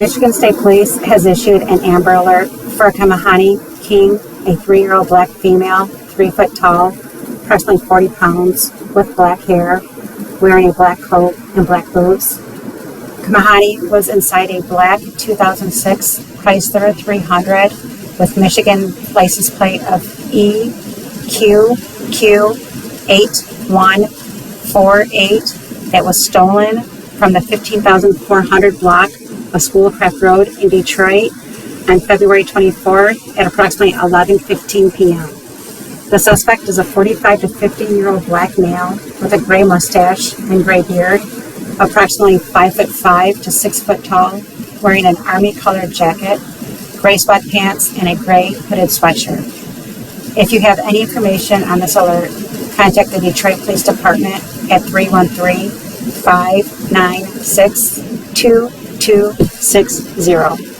Michigan State Police has issued an Amber Alert for Kemahanni King, a 3-year-old black female, 3 foot tall, approximately 40 pounds, with black hair, wearing a black coat and black boots. Kemahanni was inside a black 2006 Chrysler 300 with Michigan license plate of EQQ8148 that was stolen from the 15,400 block of Schoolcraft Road in Detroit on February 24th at approximately 11:15 p.m. The suspect is a 45 to 50-year-old black male with a gray mustache and gray beard, approximately 5'5" to 6 foot tall, wearing an army-colored jacket, gray sweatpants, and a gray hooded sweatshirt. If you have any information on this alert, contact the Detroit Police Department at 313-596-2260.